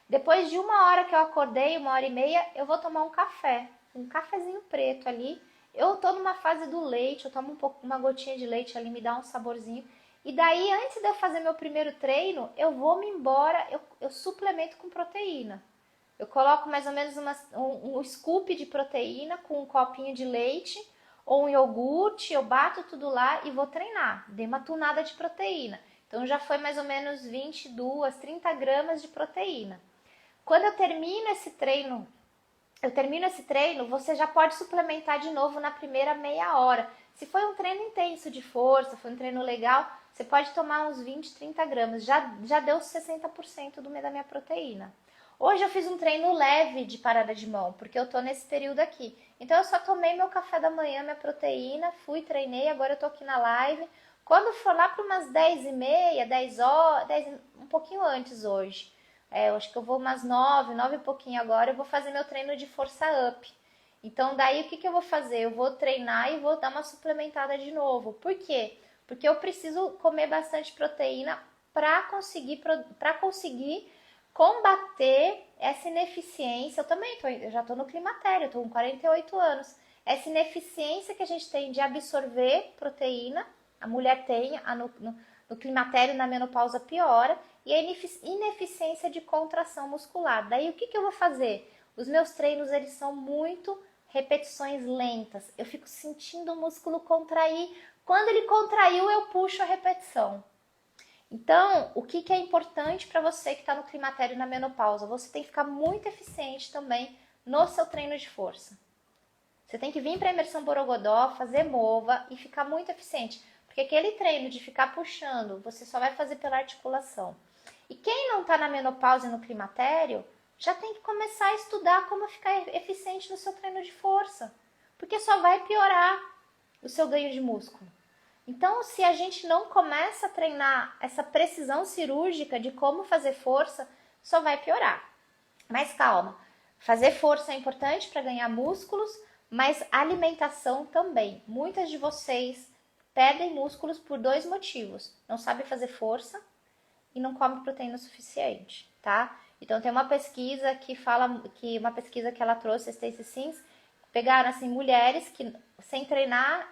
Depois de uma hora que eu acordei, uma hora e meia, eu vou tomar um cafezinho preto ali. Eu tô numa fase do leite, eu tomo uma gotinha de leite ali, me dá um saborzinho. E daí, antes de eu fazer meu primeiro treino, eu vou me embora, eu suplemento com proteína. Eu coloco mais ou menos um scoop de proteína com um copinho de leite ou um iogurte, eu bato tudo lá e vou treinar. Dei uma tunada de proteína. Então já foi mais ou menos 22, 30 gramas de proteína. Quando eu termino esse treino, você já pode suplementar de novo na primeira meia hora. Se foi um treino intenso de força, foi um treino legal, você pode tomar uns 20, 30 gramas. Já deu 60% da minha proteína. Hoje eu fiz um treino leve de parada de mão, porque eu tô nesse período aqui. Então eu só tomei meu café da manhã, minha proteína, fui, treinei, agora eu tô aqui na live. Quando for lá para umas 10h30, 10 horas, um pouquinho antes hoje. Eu acho que eu vou umas 9 e pouquinho agora, eu vou fazer meu treino de força up. Então daí o que eu vou fazer? Eu vou treinar e vou dar uma suplementada de novo. Por quê? Porque eu preciso comer bastante proteína para conseguir combater essa ineficiência. Eu já estou no climatério, estou com 48 anos. Essa ineficiência que a gente tem de absorver proteína, a mulher tem, no climatério, na menopausa piora, e a ineficiência de contração muscular. Daí o que eu vou fazer? Os meus treinos, eles são muito repetições lentas. Eu fico sentindo o músculo contrair. Quando ele contraiu, eu puxo a repetição. Então, o que é importante para você que está no climatério e na menopausa? Você tem que ficar muito eficiente também no seu treino de força. Você tem que vir para a imersão Borogodó, fazer mova e ficar muito eficiente. Porque aquele treino de ficar puxando, você só vai fazer pela articulação. E quem não está na menopausa e no climatério, já tem que começar a estudar como ficar eficiente no seu treino de força. Porque só vai piorar o seu ganho de músculo. Então, se a gente não começa a treinar essa precisão cirúrgica de como fazer força, só vai piorar. Mas calma, fazer força é importante para ganhar músculos, mas alimentação também. Muitas de vocês perdem músculos por 2 motivos. Não sabe fazer força e não come proteína suficiente, tá? Então tem uma pesquisa uma pesquisa que ela trouxe, a Stacy Sims, pegaram assim mulheres que sem treinar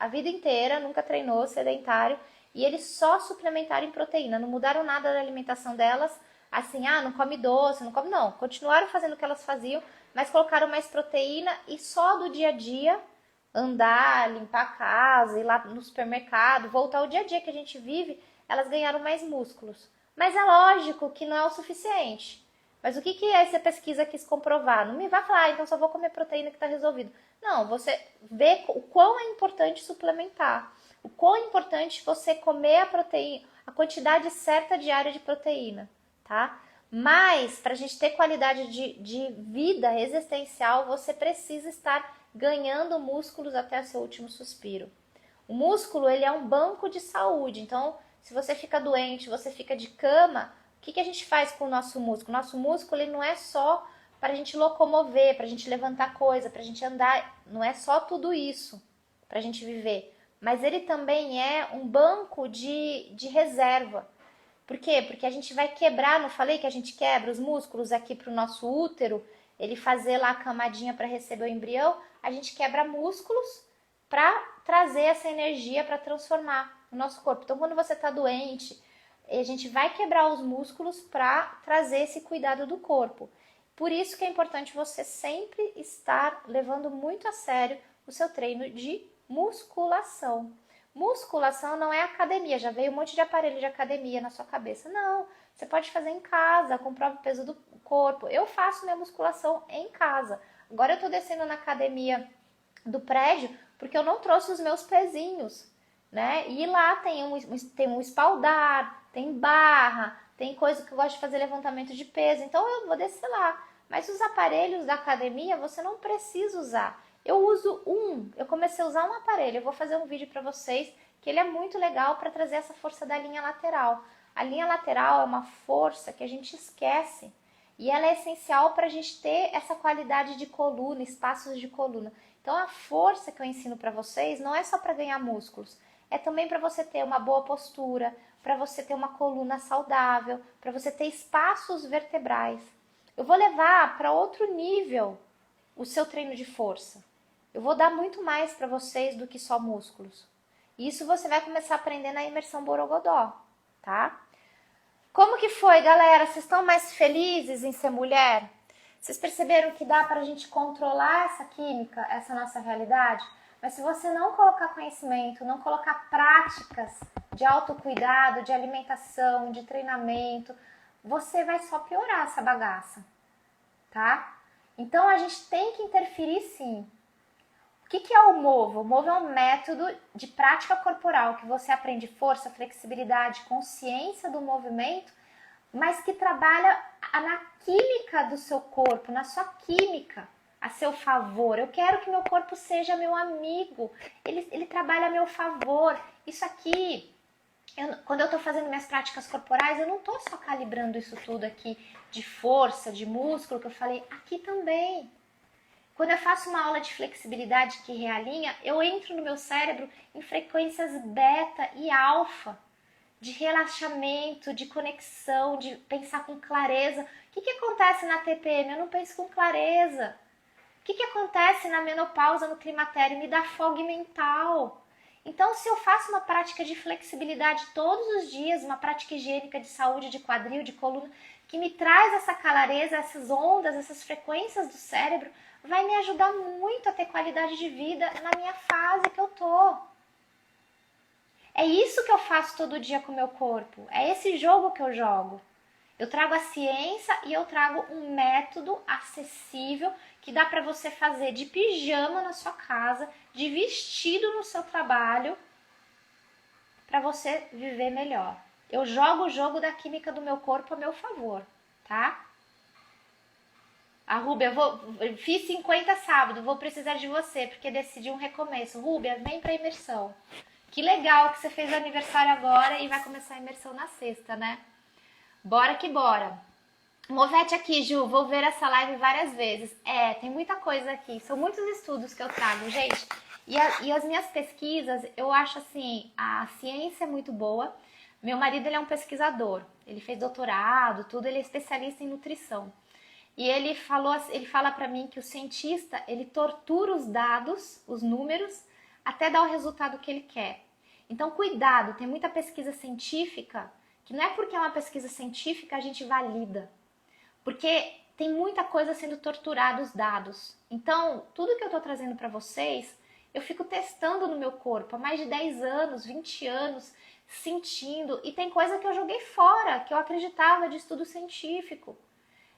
a vida inteira, nunca treinou, sedentário, e eles só suplementaram em proteína, não mudaram nada da alimentação delas, assim, não come doce, não, continuaram fazendo o que elas faziam, mas colocaram mais proteína e só do dia a dia, andar, limpar a casa, ir lá no supermercado, voltar ao dia a dia que a gente vive, elas ganharam mais músculos. Mas é lógico que não é o suficiente. Mas o que essa pesquisa quis comprovar? Não me vai falar, então só vou comer proteína que está resolvido. Não, você vê o quão é importante suplementar. O quão é importante você comer a proteína, a quantidade certa diária de proteína, tá? Mas, para a gente ter qualidade de vida existencial, você precisa estar ganhando músculos até o seu último suspiro. O músculo, ele é um banco de saúde. Então, se você fica doente, você fica de cama, o que a gente faz com o nosso músculo? Nosso músculo, ele não é só para a gente locomover, para a gente levantar coisa, para a gente andar. Não é só tudo isso para a gente viver. Mas ele também é um banco de reserva. Por quê? Porque a gente vai quebrar, não falei que a gente quebra os músculos aqui para o nosso útero, ele fazer lá a camadinha para receber o embrião, a gente quebra músculos para trazer essa energia para transformar o nosso corpo. Então, quando você está doente, a gente vai quebrar os músculos para trazer esse cuidado do corpo. Por isso que é importante você sempre estar levando muito a sério o seu treino de musculação. Musculação não é academia, já veio um monte de aparelho de academia na sua cabeça. Não, você pode fazer em casa, com o próprio peso do corpo. Eu faço minha musculação em casa. Agora eu tô descendo na academia do prédio porque eu não trouxe os meus pezinhos, né? E lá tem um espaldar, tem barra, tem coisa que eu gosto de fazer levantamento de peso. Então eu vou descer lá. Mas os aparelhos da academia você não precisa usar. Eu uso eu comecei a usar um aparelho, eu vou fazer um vídeo para vocês, que ele é muito legal para trazer essa força da linha lateral. A linha lateral é uma força que a gente esquece e ela é essencial para a gente ter essa qualidade de coluna, espaços de coluna. Então a força que eu ensino para vocês não é só para ganhar músculos, é também para você ter uma boa postura, para você ter uma coluna saudável, para você ter espaços vertebrais. Eu vou levar para outro nível o seu treino de força. Eu vou dar muito mais para vocês do que só músculos. Isso você vai começar a aprender na imersão Borogodó, tá? Como que foi, galera? Vocês estão mais felizes em ser mulher? Vocês perceberam que dá para a gente controlar essa química, essa nossa realidade? Mas se você não colocar conhecimento, não colocar práticas de autocuidado, de alimentação, de treinamento, você vai só piorar essa bagaça, tá? Então a gente tem que interferir sim. O que é o Movo? O Movo é um método de prática corporal que você aprende força, flexibilidade, consciência do movimento, mas que trabalha na química do seu corpo, na sua química, a seu favor. Eu quero que meu corpo seja meu amigo, ele trabalha a meu favor. Isso aqui, quando eu estou fazendo minhas práticas corporais, eu não estou só calibrando isso tudo aqui de força, de músculo, que eu falei, aqui também. Quando eu faço uma aula de flexibilidade que realinha, eu entro no meu cérebro em frequências beta e alfa, de relaxamento, de conexão, de pensar com clareza. O que acontece na TPM? Eu não penso com clareza. O que acontece na menopausa, no climatério? Me dá fog mental. Então, se eu faço uma prática de flexibilidade todos os dias, uma prática higiênica de saúde, de quadril, de coluna, que me traz essa clareza, essas ondas, essas frequências do cérebro, vai me ajudar muito a ter qualidade de vida na minha fase que eu tô. É isso que eu faço todo dia com o meu corpo. É esse jogo que eu jogo. Eu trago a ciência e eu trago um método acessível que dá para você fazer de pijama na sua casa, de vestido no seu trabalho, para você viver melhor. Eu jogo o jogo da química do meu corpo a meu favor, tá? A Rúbia, fiz 50 sábado, vou precisar de você, porque decidi um recomeço. Rúbia, vem pra imersão. Que legal que você fez aniversário agora e vai começar a imersão na sexta, né? Bora que bora. Movete aqui, Ju, vou ver essa live várias vezes. Tem muita coisa aqui, são muitos estudos que eu trago, gente. E as minhas pesquisas, eu acho assim, a ciência é muito boa. Meu marido, ele é um pesquisador, ele fez doutorado, tudo, ele é especialista em nutrição. E ele fala para mim que o cientista, ele tortura os dados, os números, até dar o resultado que ele quer. Então, cuidado, tem muita pesquisa científica, que não é porque é uma pesquisa científica a gente valida. Porque tem muita coisa sendo torturada os dados. Então, tudo que eu estou trazendo para vocês, eu fico testando no meu corpo há mais de 10 anos, 20 anos, sentindo. E tem coisa que eu joguei fora, que eu acreditava de estudo científico.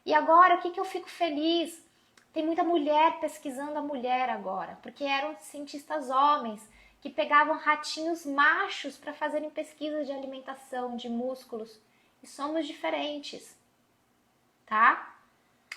E agora, o que eu fico feliz? Tem muita mulher pesquisando a mulher agora, porque eram cientistas homens que pegavam ratinhos machos para fazerem pesquisas de alimentação, de músculos. E somos diferentes, tá?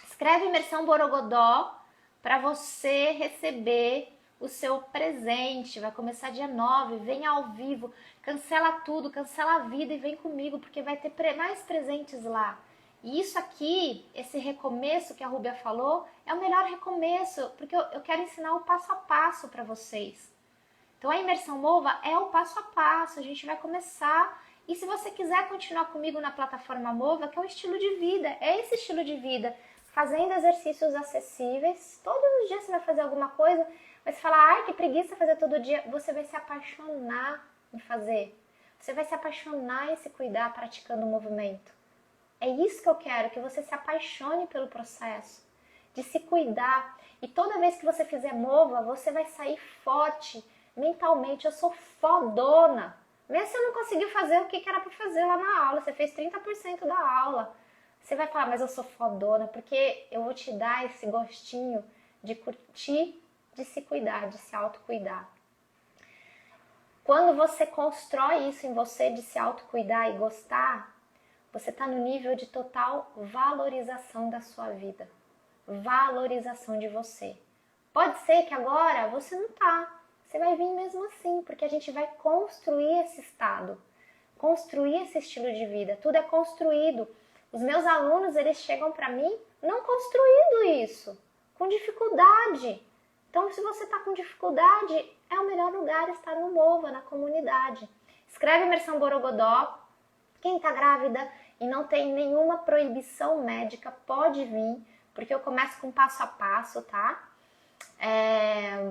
Escreve Imersão Borogodó para você receber o seu presente. Vai começar dia 9, vem ao vivo, cancela tudo, cancela a vida e vem comigo, porque vai ter mais presentes lá. E isso aqui, esse recomeço que a Rúbia falou, é o melhor recomeço, porque eu quero ensinar o passo a passo para vocês. Então a imersão Mova é o passo a passo, a gente vai começar. E se você quiser continuar comigo na plataforma Mova, que é o estilo de vida, é esse estilo de vida, fazendo exercícios acessíveis, todos os dias você vai fazer alguma coisa, mas você fala, ai, que preguiça fazer todo dia, você vai se apaixonar em fazer. Você vai se apaixonar em se cuidar praticando o movimento. É isso que eu quero, que você se apaixone pelo processo, de se cuidar. E toda vez que você fizer Mova, você vai sair forte mentalmente. Eu sou fodona. Mesmo se você não conseguiu fazer o que era para fazer lá na aula, você fez 30% da aula. Você vai falar, mas eu sou fodona, porque eu vou te dar esse gostinho de curtir, de se cuidar, de se autocuidar. Quando você constrói isso em você, de se autocuidar e gostar, você está no nível de total valorização da sua vida. valorização de você. Pode ser que agora você não tá, você vai vir mesmo assim, porque a gente vai construir esse estado, construir esse estilo de vida, tudo é construído. Os meus alunos, eles chegam para mim não construindo isso, com dificuldade. Então, se você está com dificuldade, é o melhor lugar estar no Mova, na comunidade. Escreve Imersão Borogodó. Quem está grávida e não tem nenhuma proibição médica pode vir, porque eu começo com passo a passo, tá?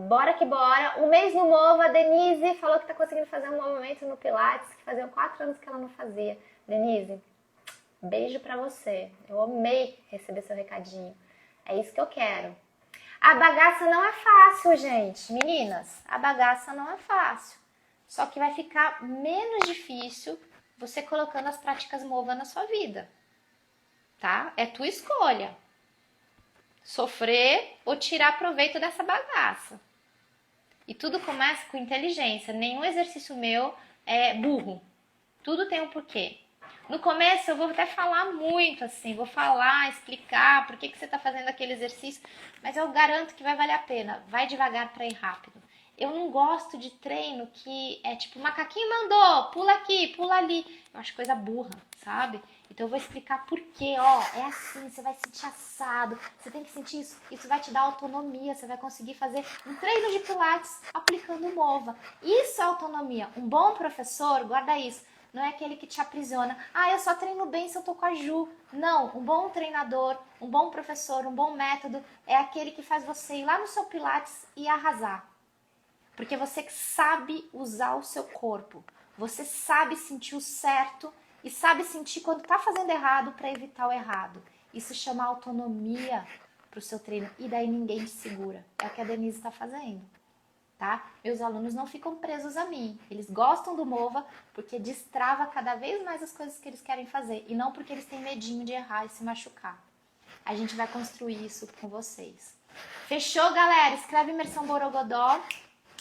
Bora que bora. Um mês no Mova, a Denise falou que tá conseguindo fazer um movimento no Pilates, que faziam 4 anos que ela não fazia. Denise, beijo pra você. Eu amei receber seu recadinho. É isso que eu quero. A bagaça não é fácil, gente. Meninas, a bagaça não é fácil. Só que vai ficar menos difícil você colocando as práticas Mova na sua vida. Tá? É tua escolha. Sofrer ou tirar proveito dessa bagaça. E tudo começa com inteligência. Nenhum exercício meu é burro. Tudo tem um porquê. No começo eu vou até falar muito assim, vou falar, explicar por que você está fazendo aquele exercício, mas eu garanto que vai valer a pena. Vai devagar para ir rápido. Eu não gosto de treino que é tipo, macaquinho mandou, pula aqui, pula ali. Eu acho coisa burra, sabe? Então eu vou explicar por quê, ó, é assim, você vai sentir assado, você tem que sentir isso, isso vai te dar autonomia, você vai conseguir fazer um treino de pilates aplicando o Mova. Isso é autonomia. Um bom professor, guarda isso, não é aquele que te aprisiona. Ah, eu só treino bem se eu tô com a Ju. Não, um bom treinador, um bom professor, um bom método é aquele que faz você ir lá no seu pilates e arrasar. Porque você sabe usar o seu corpo, você sabe sentir o certo e sabe sentir quando tá fazendo errado para evitar o errado. Isso chama autonomia pro seu treino e daí ninguém te segura. É o que a Denise está fazendo, tá? Meus alunos não ficam presos a mim. Eles gostam do Mova porque destrava cada vez mais as coisas que eles querem fazer e não porque eles têm medinho de errar e se machucar. A gente vai construir isso com vocês. Fechou, galera? Escreve Imersão Borogodó.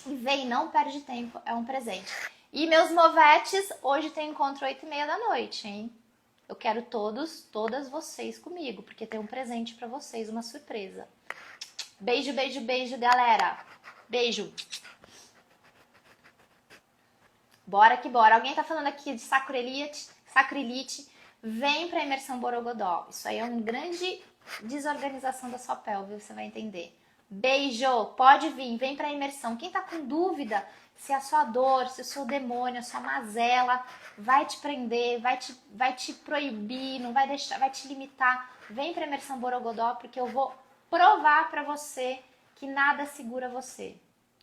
E vem, não perde tempo, é um presente. E meus movetes, hoje tem encontro 8h30 da noite, hein? Eu quero todas vocês comigo, porque tem um presente pra vocês, uma surpresa. Beijo, beijo, beijo, galera. Beijo. Bora que bora. Alguém tá falando aqui de sacrilite. Vem pra Imersão Borogodó. Isso aí é uma grande desorganização da sua pelve, você vai entender. Beijo, pode vir, vem pra imersão. Quem tá com dúvida se a sua dor, se o seu demônio, a sua mazela vai te prender, vai te proibir, não vai deixar, vai te limitar, vem pra Imersão Borogodó, porque eu vou provar pra você que nada segura você.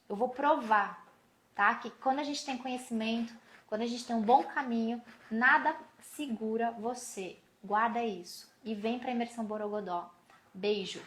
Eu vou provar, tá? Que quando a gente tem conhecimento, quando a gente tem um bom caminho, nada segura você. Guarda isso. E vem pra Imersão Borogodó. Beijo.